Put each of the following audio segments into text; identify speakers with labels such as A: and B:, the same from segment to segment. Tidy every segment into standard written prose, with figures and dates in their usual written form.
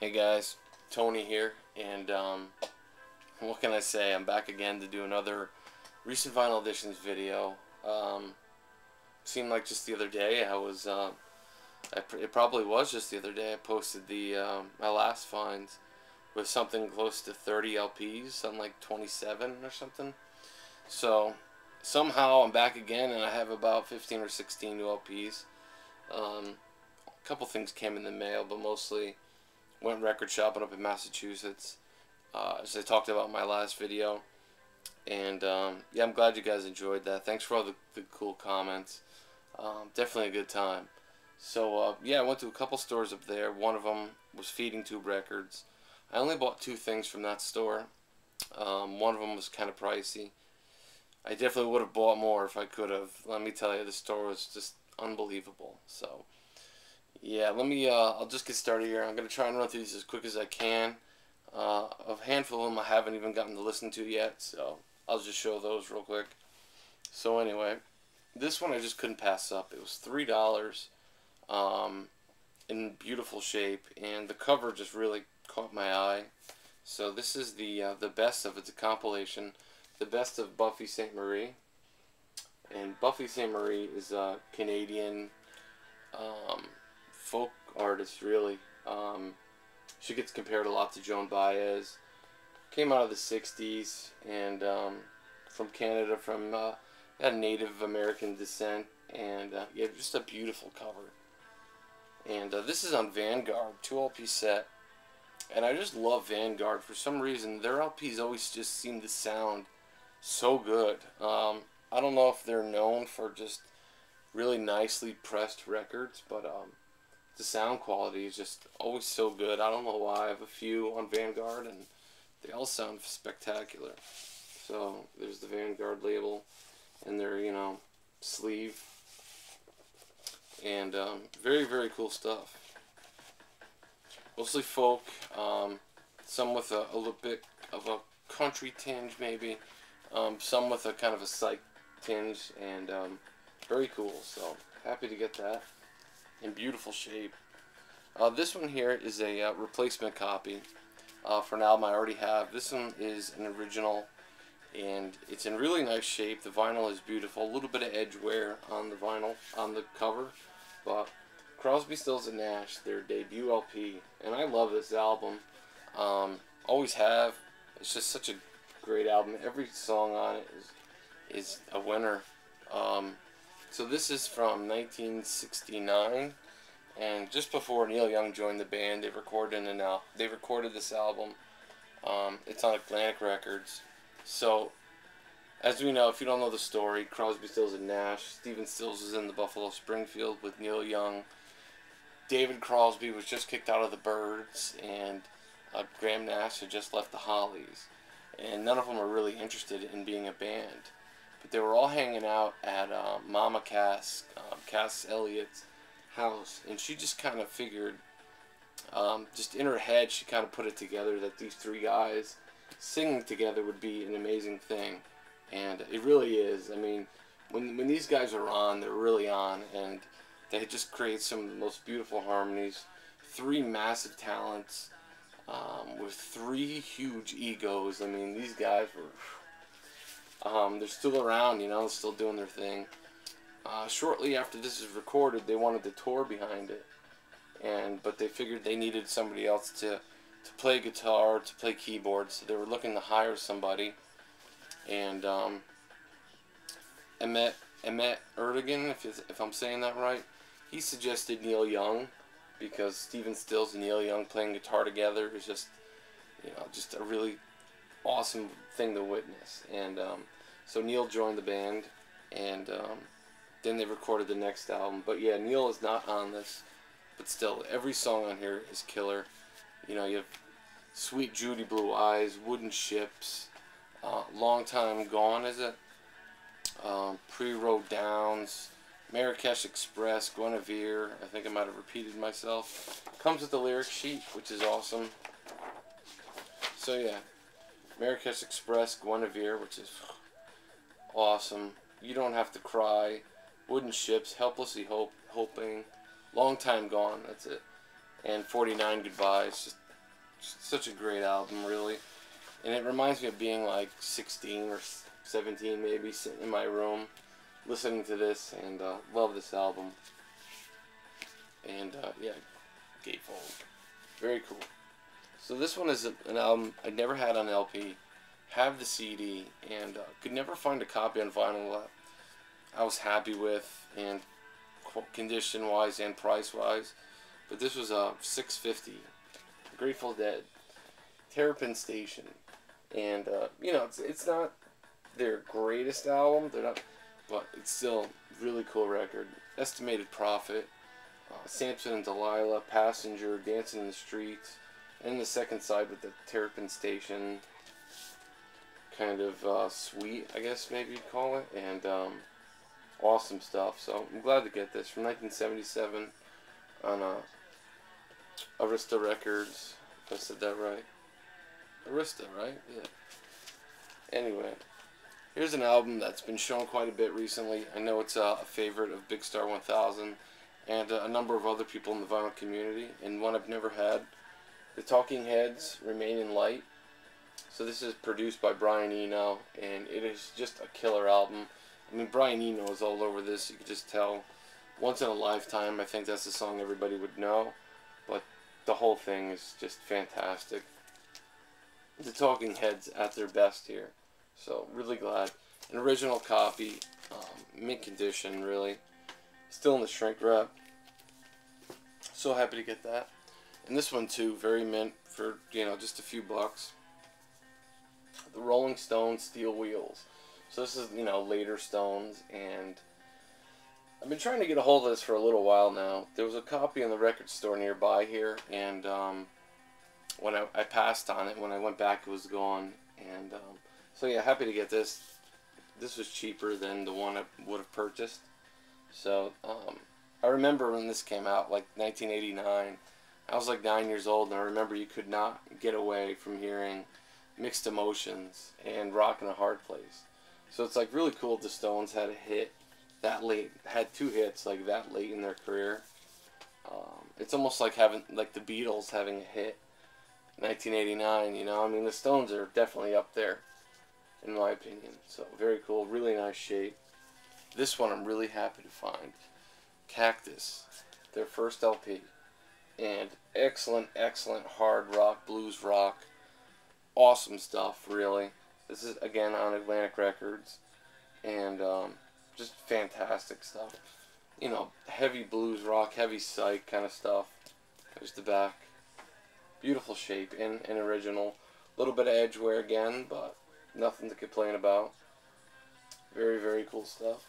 A: Hey guys, Tony here, and what can I say? I'm back again to do another recent vinyl editions video. Seemed like just the other day I was, it probably was just the other day I posted the my last finds with something close to 30 LPs, something like 27 or something. So somehow I'm back again, and I have about 15 or 16 new LPs. A couple things came in the mail, but mostly went record shopping up in Massachusetts, as I talked about in my last video. And yeah, I'm glad you guys enjoyed that. Thanks for all the cool comments. Definitely a good time. So yeah, I went to a couple stores up there. One of them was Feeding Tube Records. I only bought two things from that store. One of them was kind of pricey. I definitely would have bought more if I could have. Let me tell you, the store was just unbelievable. So yeah, I'll just get started here. I'm going to try and run through these as quick as I can. A handful of them I haven't even gotten to listen to yet, so I'll just show those real quick. So anyway, this one I just couldn't pass up. It was $3, in beautiful shape, and the cover just really caught my eye. So this is the best of, it's a compilation, the best of Buffy Sainte-Marie. And Buffy Sainte-Marie is a Canadian folk artist, really. She gets compared a lot to Joan Baez. Came out of the 60s, and from Canada, from Native American descent, and yeah, just a beautiful cover. And this is on Vanguard, 2 LP set, and I just love Vanguard. For some reason, their LPs always just seem to sound so good. I don't know if they're known for just really nicely pressed records, but the sound quality is just always so good. I don't know why. I have a few on Vanguard, and they all sound spectacular. So there's the Vanguard label and their, sleeve. And very, very cool stuff. Mostly folk, some with a little bit of a country tinge maybe, some with a kind of a psych tinge, and very cool. So happy to get that in beautiful shape. This one here is a replacement copy for an album I already have. This one is an original, and it's in really nice shape. The vinyl is beautiful. A little bit of edge wear on the vinyl, on the cover, but Crosby, Stills and Nash, their debut LP, and I love this album. Always have. It's just such a great album. Every song on it is a winner. So this is from 1969, and just before Neil Young joined the band, they recorded this album. It's on Atlantic Records. So, as we know, if you don't know the story, Crosby, Stills and Nash, Stephen Stills was in the Buffalo Springfield with Neil Young. David Crosby was just kicked out of the Byrds, and Graham Nash had just left the Hollies. And none of them were really interested in being a band. But they were all hanging out at Mama Cass Elliott's house, and she just kind of figured, just in her head, she kind of put it together that these three guys singing together would be an amazing thing, and it really is. I mean, when these guys are on, they're really on, and they just create some of the most beautiful harmonies. Three massive talents, with three huge egos. I mean, these guys were... they're still around, still doing their thing. Shortly after this is recorded, they wanted to tour behind it, but they figured they needed somebody else to play guitar, to play keyboards, so they were looking to hire somebody. And Emmett Erdogan, if I'm saying that right, he suggested Neil Young, because Stephen Stills and Neil Young playing guitar together is just, just a really awesome thing to witness. And so Neil joined the band, and then they recorded the next album. But yeah, Neil is not on this, but still, every song on here is killer. You have Sweet Judy Blue Eyes, Wooden Ships, Long Time Gone, is it? Pre-Road Downs, Marrakesh Express, Guinevere. I think I might have repeated myself. Comes with the lyric sheet, which is awesome. So yeah, Marrakesh Express, Guinevere, which is awesome. You Don't Have to Cry, Wooden Ships, Helplessly Hoping, Long Time Gone, that's it. And 49 Goodbyes, just such a great album, really. And it reminds me of being like 16 or 17 maybe, sitting in my room listening to this, and love this album. And yeah, Gatefold. Very cool. So this one is an album I never had on LP, have the CD, and could never find a copy on vinyl that I was happy with, and condition wise and price wise. But this was $6.50. Grateful Dead, Terrapin Station, and you know, it's not their greatest album. They're not, but it's still a really cool record. Estimated Profit, Samson and Delilah, Passenger, Dancing in the Streets, and the second side with the Terrapin Station kind of suite, I guess maybe you'd call it, and awesome stuff. So I'm glad to get this from 1977 on Arista Records, if I said that right. Arista, right? Yeah. Anyway, here's an album that's been shown quite a bit recently. I know it's a favorite of Big Star 1000 and a number of other people in the vinyl community, and one I've never had. The Talking Heads, Remain in Light. So this is produced by Brian Eno, and it is just a killer album. I mean, Brian Eno is all over this, you could just tell. Once in a Lifetime, I think that's the song everybody would know, but the whole thing is just fantastic. The Talking Heads at their best here, so really glad. An original copy, mint condition, really. Still in the shrink wrap. So happy to get that. And this one too, very mint for, you know, just a few bucks. The Rolling Stones Steel Wheels. So this is, you know, later Stones, and I've been trying to get a hold of this for a little while now. There was a copy in the record store nearby here, and when I passed on it, when I went back it was gone. And so yeah, happy to get this. This was cheaper than the one I would have purchased. So I remember when this came out, like 1989. I was like 9 years old, and I remember you could not get away from hearing Mixed Emotions and Rockin' a Hard Place. So it's like really cool the Stones had a hit that late, had two hits like that late in their career. It's almost like having, like the Beatles having a hit in 1989, you know. I mean, the Stones are definitely up there in my opinion. So very cool, really nice shape. This one I'm really happy to find. Cactus, their first LP, and excellent hard rock, blues rock, awesome stuff, really. This is again on Atlantic Records, and just fantastic stuff. You know, heavy blues rock, heavy psych kind of stuff. There's the back, beautiful shape and original. A little bit of edge wear again, but nothing to complain about. Very cool stuff.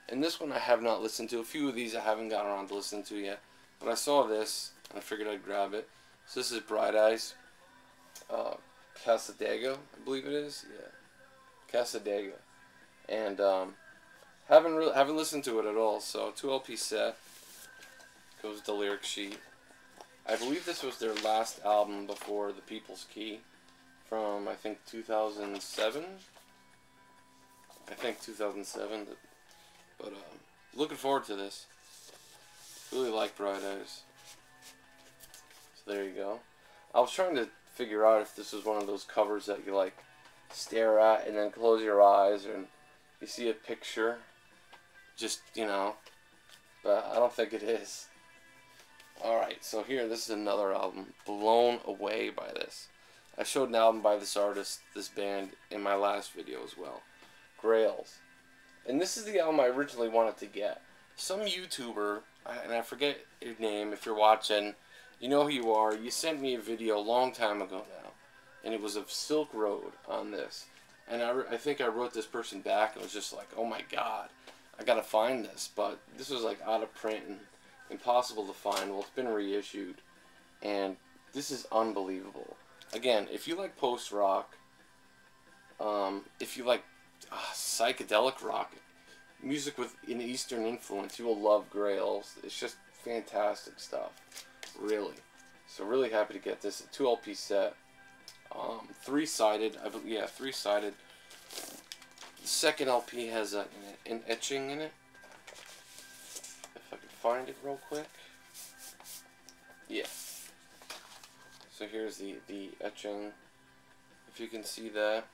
A: And this one I have not listened to. A few of these I haven't gotten around to listen to yet. But I saw this, and I figured I'd grab it. So this is Bright Eyes. Casadega, I believe it is. Yeah. Casadega. And haven't listened to it at all. So 2 LP set. Goes the lyric sheet. I believe this was their last album before The People's Key. From, I think, 2007. I think 2007. But looking forward to this. Really like Bright Eyes. So there you go. I was trying to figure out if this was one of those covers that you like stare at and then close your eyes and you see a picture. Just, you know. But I don't think it is. Alright, so here, this is another album. Blown away by this. I showed an album by this artist, this band, in my last video as well. Grails. And this is the album I originally wanted to get. Some YouTuber, and I forget your name, if you're watching, you know who you are. You sent me a video a long time ago now, and it was of Silk Road on this. And I think I wrote this person back and was just like, oh my god, I gotta find this. But this was like out of print and impossible to find. Well, it's been reissued, and this is unbelievable. Again, if you like post-rock, if you like psychedelic rock, music with an Eastern influence, you will love Grails. It's just fantastic stuff, really. So really happy to get this. A 2 LP set, 3-sided. I believe, yeah, 3-sided. The second LP has an etching in it. If I can find it real quick. Yeah. So here's the etching, if you can see that.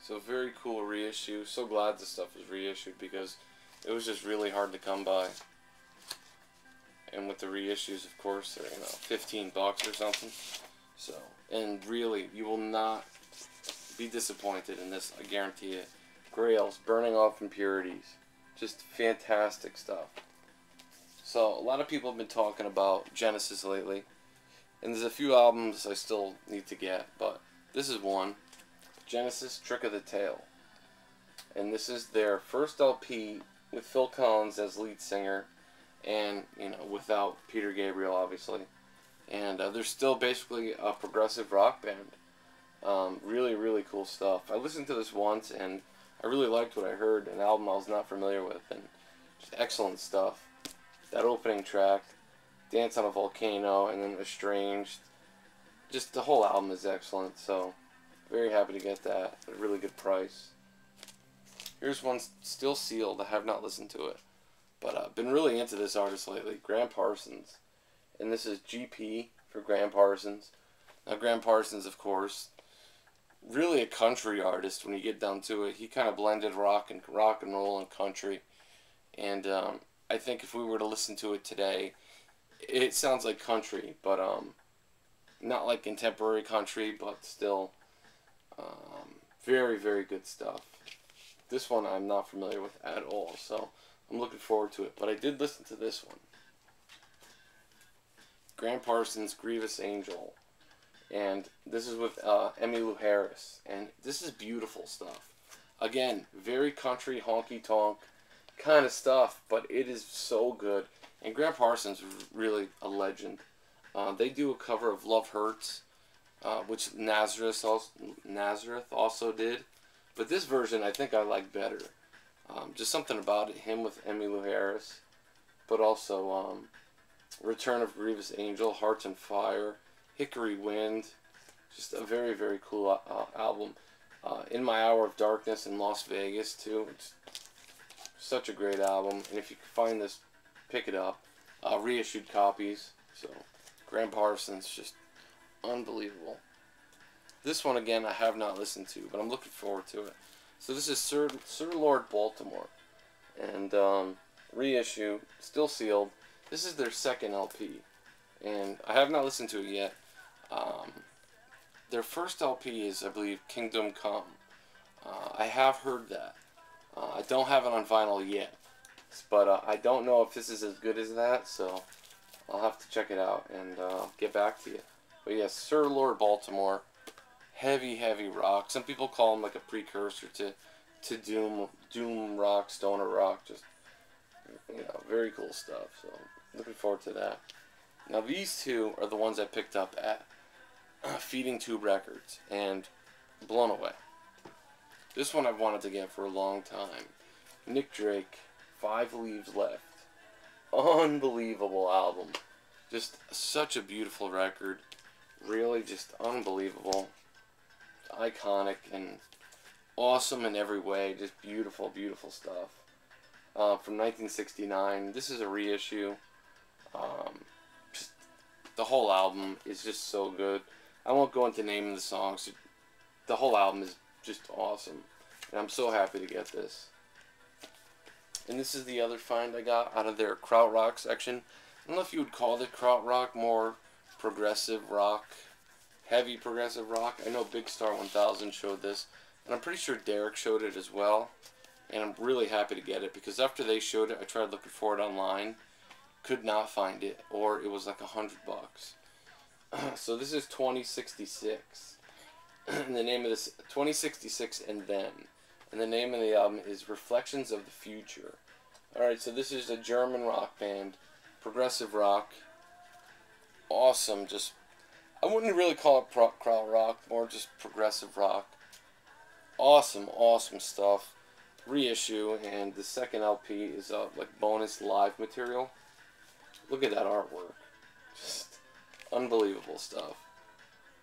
A: So very cool reissue. So glad this stuff was reissued because it was just really hard to come by. And with the reissues, of course, they're, you know, 15 bucks or something. So, and really, you will not be disappointed in this, I guarantee it. Grails, burning off impurities. Just fantastic stuff. So, a lot of people have been talking about Genesis lately. And there's a few albums I still need to get, but this is one. Genesis, Trick of the Tail. And this is their first LP with Phil Collins as lead singer. And, you know, without Peter Gabriel, obviously. And they're still basically a progressive rock band. Really, really cool stuff. I listened to this once, and I really liked what I heard. An album I was not familiar with, and just excellent stuff. That opening track, Dance on a Volcano, and then Estranged. Just the whole album is excellent, so very happy to get that at a really good price. Here's one still sealed. I have not listened to it. But I've been really into this artist lately, Graham Parsons. And this is GP for Graham Parsons. Now, Graham Parsons, of course, really a country artist when you get down to it. He kind of blended rock and roll and country. And I think if we were to listen to it today, it sounds like country, but not like contemporary country, but still very, very good stuff. This one I'm not familiar with at all, so I'm looking forward to it, but I did listen to this one. Graham Parsons' Grievous Angel. And this is with Emmylou Harris. And this is beautiful stuff. Again, very country, honky-tonk kind of stuff, but it is so good. And Graham Parsons is really a legend. They do a cover of Love Hurts, which Nazareth also did. But this version I think I like better. Just something about it, him with Emmylou Harris, but also Return of Grievous Angel, Hearts and Fire, Hickory Wind, just a very, very cool album. In My Hour of Darkness in Las Vegas, too. It's such a great album, and if you can find this, pick it up. Reissued copies, so Graham Parsons, just unbelievable. This one, again, I have not listened to, but I'm looking forward to it. So this is Sir Lord Baltimore, and reissue, still sealed. This is their second LP, and I have not listened to it yet. Their first LP is, I believe, Kingdom Come. I have heard that. I don't have it on vinyl yet, but I don't know if this is as good as that, so I'll have to check it out and get back to you. But yes, Sir Lord Baltimore. Heavy, heavy rock. Some people call him like a precursor to doom rock, stoner rock. Just, you know, very cool stuff. So looking forward to that. Now these two are the ones I picked up at Feeding Tube Records and blown away. This one I've wanted to get for a long time. Nick Drake, 5 Leaves Left. Unbelievable album. Just such a beautiful record. Really just unbelievable. Iconic and awesome in every way. Just beautiful, beautiful stuff. From 1969. This is a reissue. Just, the whole album is just so good. I won't go into naming the songs. The whole album is just awesome. And I'm so happy to get this. And this is the other find I got out of their krautrock section. I don't know if you would call it krautrock, more progressive rock. Heavy progressive rock. I know Big Star 1000 showed this, and I'm pretty sure Derek showed it as well, and I'm really happy to get it, because after they showed it, I tried looking for it online, could not find it, or it was like $100. So this is 2066, and the name of this, 2066 and Then, and the name of the album is Reflections of the Future. Alright, so this is a German rock band, progressive rock, awesome, just I wouldn't really call it krautrock, more just progressive rock. Awesome, awesome stuff. Reissue, and the second LP is like bonus live material. Look at that artwork. Just unbelievable stuff.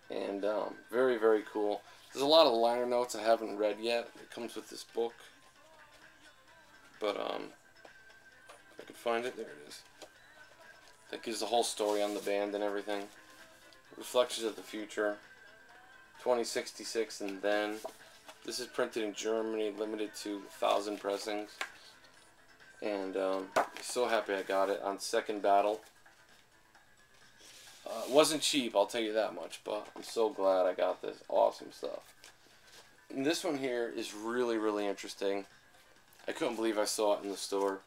A: And very, very cool. There's a lot of liner notes I haven't read yet. It comes with this book. But if I can find it, there it is. That gives the whole story on the band and everything. Reflections of the Future, 2066 and Then. This is printed in Germany, limited to 1,000 pressings. And so happy I got it on Second Battle. It wasn't cheap, I'll tell you that much, but I'm so glad I got this awesome stuff. And this one here is really, really interesting. I couldn't believe I saw it in the store.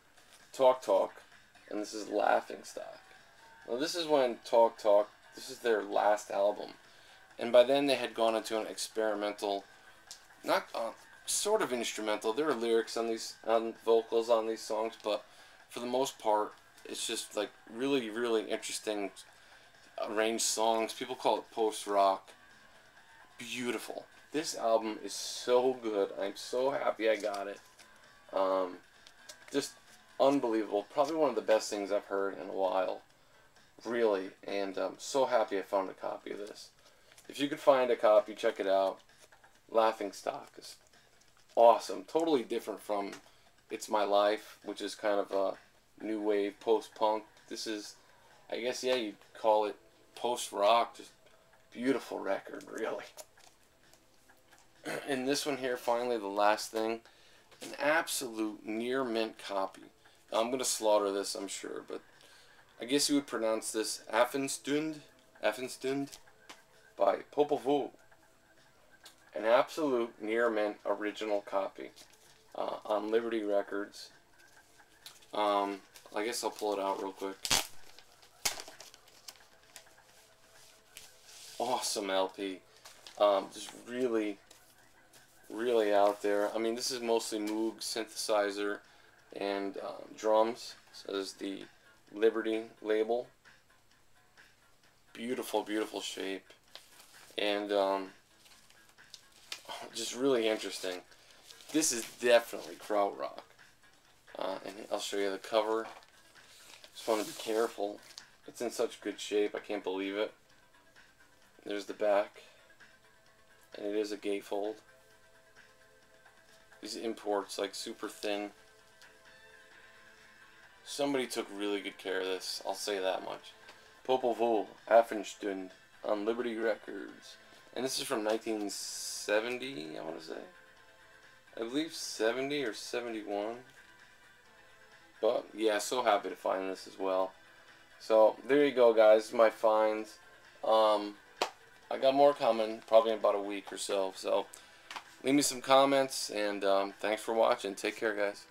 A: Talk Talk, and this is Laughing Stock. Now this is when Talk Talk, this is their last album. And by then they had gone into an experimental, not sort of instrumental. There are lyrics on these, vocals on these songs, but for the most part, it's just like really, really interesting arranged songs. People call it post-rock. Beautiful. This album is so good. I'm so happy I got it. Just unbelievable. Probably one of the best things I've heard in a while. Really. And I'm so happy I found a copy of this. If you could find a copy, check it out. Laughing Stock is awesome. Totally different from It's My Life, which is kind of a new wave post-punk. This is, I guess, yeah, you'd call it post-rock. Just beautiful record, really. And this one here, finally, the last thing, an absolute near mint copy. Now, I'm going to slaughter this, I'm sure, but I guess you would pronounce this Affenstund by Popol. An absolute near mint original copy on Liberty Records. I guess I'll pull it out real quick. Awesome LP. Just really, really out there. I mean, this is mostly Moog synthesizer and drums. So there's the Liberty label. Beautiful, beautiful shape. And just really interesting. This is definitely krautrock. And I'll show you the cover. Just want to be careful. It's in such good shape. I can't believe it. There's the back. And it is a gatefold. These imports, like, super thin. Somebody took really good care of this. I'll say that much. Popol Affenstund on Liberty Records. And this is from 1970, I want to say. I believe 70 or 71. But, yeah, so happy to find this as well. So, there you go, guys. This is my finds. I got more coming, probably in about a week or so. So, leave me some comments, and thanks for watching. Take care, guys.